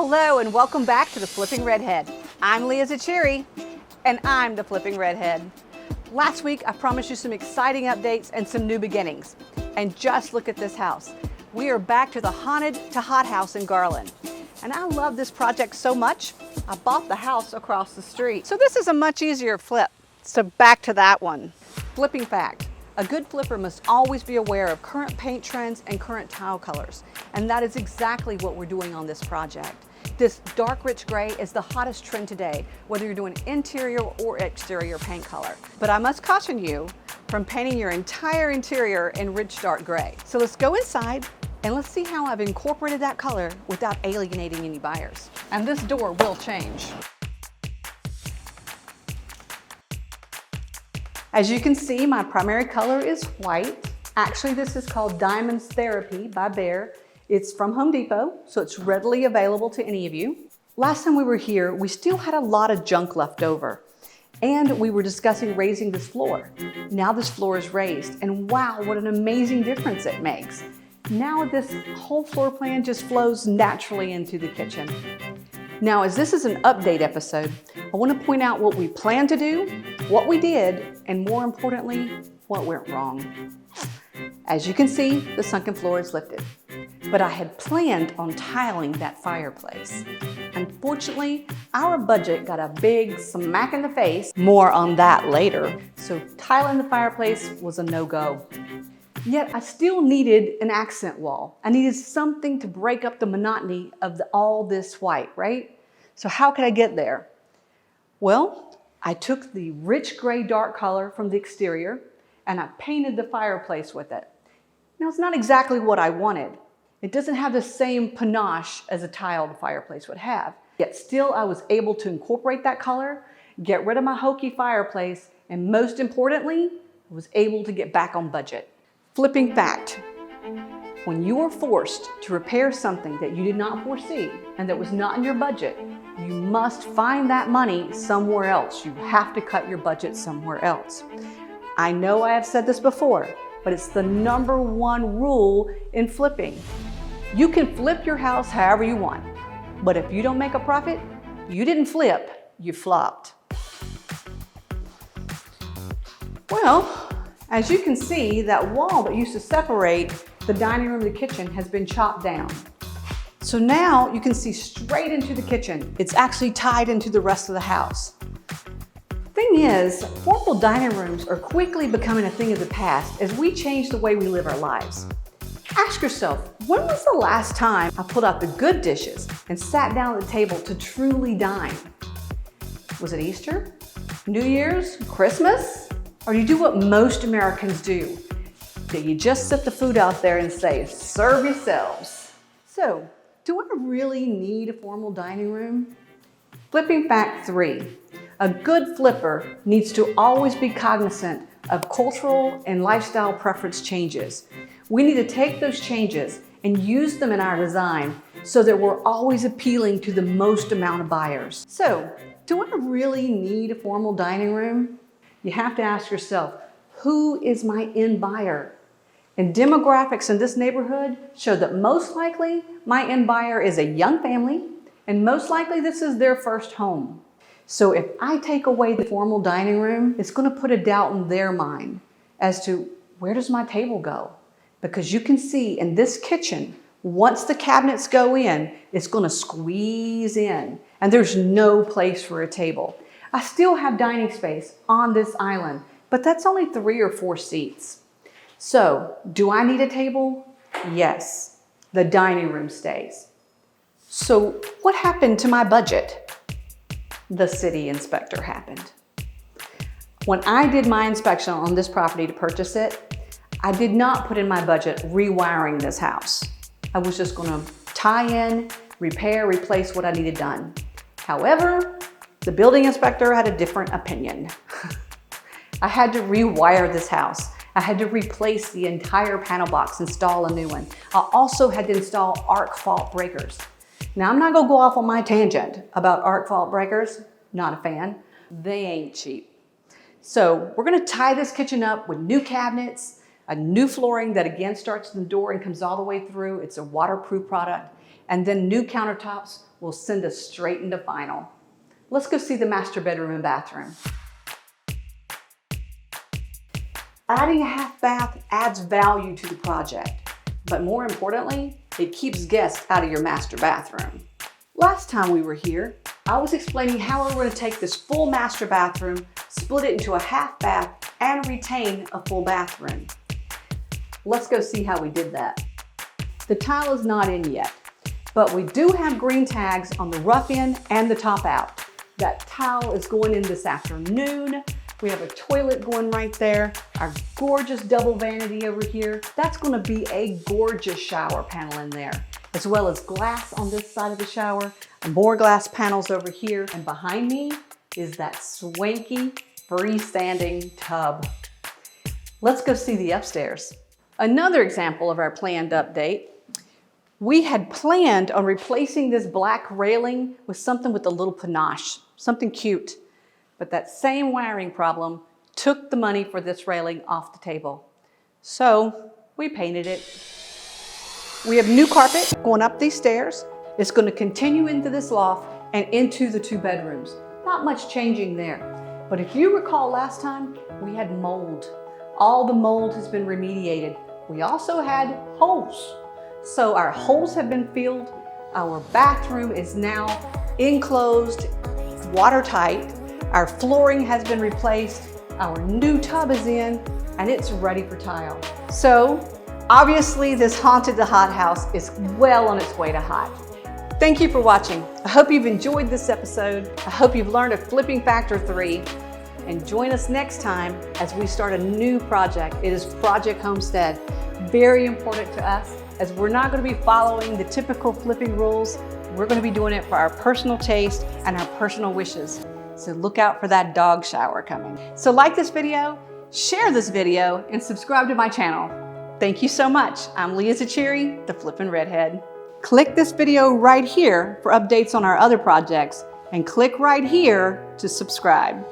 Hello and welcome back to the Flipping Redhead. I'm Leah Zacheri and I'm the Flipping Redhead. Last week I promised you some exciting updates and some new beginnings. And just look at this house. We are back to the haunted to hot house in Garland. And I love this project so much, I bought the house across the street. So this is a much easier flip. So back to that one. Flipping fact. A good flipper must always be aware of current paint trends and current tile colors. And that is exactly what we're doing on this project. This dark rich gray is the hottest trend today, whether you're doing interior or exterior paint color. But I must caution you from painting your entire interior in rich dark gray. So let's go inside and let's see how I've incorporated that color without alienating any buyers. And this door will change. As you can see, my primary color is white. Actually, this is called Diamonds Therapy by Behr. It's from Home Depot, so it's readily available to any of you. Last time we were here, we still had a lot of junk left over. And we were discussing raising this floor. Now this floor is raised, and wow, what an amazing difference it makes. Now this whole floor plan just flows naturally into the kitchen. Now, as this is an update episode, I want to point out what we planned to do, what we did, and more importantly, what went wrong. As you can see, the sunken floor is lifted, but I had planned on tiling that fireplace. Unfortunately, our budget got a big smack in the face. More on that later. So tiling the fireplace was a no-go. Yet I still needed an accent wall. I needed something to break up the monotony of all this white, right? So how could I get there? Well, I took the rich gray dark color from the exterior and I painted the fireplace with it. Now it's not exactly what I wanted. It doesn't have the same panache as a tiled fireplace would have. Yet still I was able to incorporate that color, get rid of my hokey fireplace, and most importantly, I was able to get back on budget. Flipping fact, when you are forced to repair something that you did not foresee and that was not in your budget, you must find that money somewhere else. You have to cut your budget somewhere else. I know I have said this before, but it's the #1 rule in flipping. You can flip your house however you want, but if you don't make a profit, you didn't flip, you flopped. Well, as you can see, that wall that used to separate the dining room and the kitchen has been chopped down. So now you can see straight into the kitchen. It's actually tied into the rest of the house. Thing is, formal dining rooms are quickly becoming a thing of the past as we change the way we live our lives. Ask yourself, when was the last time I pulled out the good dishes and sat down at the table to truly dine? Was it Easter? New Year's? Christmas? Or do you do what most Americans do? That you just set the food out there and say, serve yourselves. So, do I really need a formal dining room? Flipping fact 3. A good flipper needs to always be cognizant of cultural and lifestyle preference changes. We need to take those changes and use them in our design so that we're always appealing to the most amount of buyers. So, do I really need a formal dining room? You have to ask yourself, who is my end buyer? And demographics in this neighborhood show that most likely my end buyer is a young family, and most likely this is their first home. So if I take away the formal dining room, it's going to put a doubt in their mind as to where does my table go? Because you can see in this kitchen, once the cabinets go in, it's going to squeeze in, and there's no place for a table. I still have dining space on this island, but that's only 3 or 4 seats. So, do I need a table? Yes, the dining room stays. So, what happened to my budget? The city inspector happened. When I did my inspection on this property to purchase it, I did not put in my budget rewiring this house. I was just going to tie in, repair, replace what I needed done. However, the building inspector had a different opinion. I had to rewire this house. I had to replace the entire panel box, install a new one. I also had to install arc fault breakers. Now, I'm not gonna go off on my tangent about arc fault breakers. Not a fan. They ain't cheap. So we're gonna tie this kitchen up with new cabinets, a new flooring that again starts in the door and comes all the way through. It's a waterproof product. and then new countertops will send us straight into final. Let's go see the master bedroom and bathroom. Adding a half bath adds value to the project, but more importantly, it keeps guests out of your master bathroom. Last time we were here, I was explaining how we're going to take this full master bathroom, split it into a half bath, and retain a full bathroom. Let's go see how we did that. The tile is not in yet, but we do have green tags on the rough end and the top out. That tile is going in this afternoon. We have a toilet going right there, our gorgeous double vanity over here. That's going to be a gorgeous shower panel in there, as well as glass on this side of the shower, more glass panels over here, and behind me is that swanky freestanding tub. Let's go see the upstairs. Another example of our planned update. We had planned on replacing this black railing with something with a little panache, something cute. But that same wiring problem took the money for this railing off the table. So we painted it. We have new carpet going up these stairs. It's going to continue into this loft and into the 2 bedrooms. Not much changing there. But if you recall last time, we had mold. All the mold has been remediated. We also had holes. So our holes have been filled. Our bathroom is now enclosed, watertight. Our flooring has been replaced, our new tub is in, and it's ready for tile. So, obviously this Haunted the Hot house is well on its way to hot. Thank you for watching. I hope you've enjoyed this episode. I hope you've learned a flipping factor 3. And join us next time as we start a new project. It is Project Homestead. Very important to us, as we're not going to be following the typical flipping rules. We're going to be doing it for our personal taste and our personal wishes. So look out for that dog shower coming. So like this video, share this video, and subscribe to my channel. Thank you so much. I'm Leah Zachiri, the Flippin' Redhead. Click this video right here for updates on our other projects, and click right here to subscribe.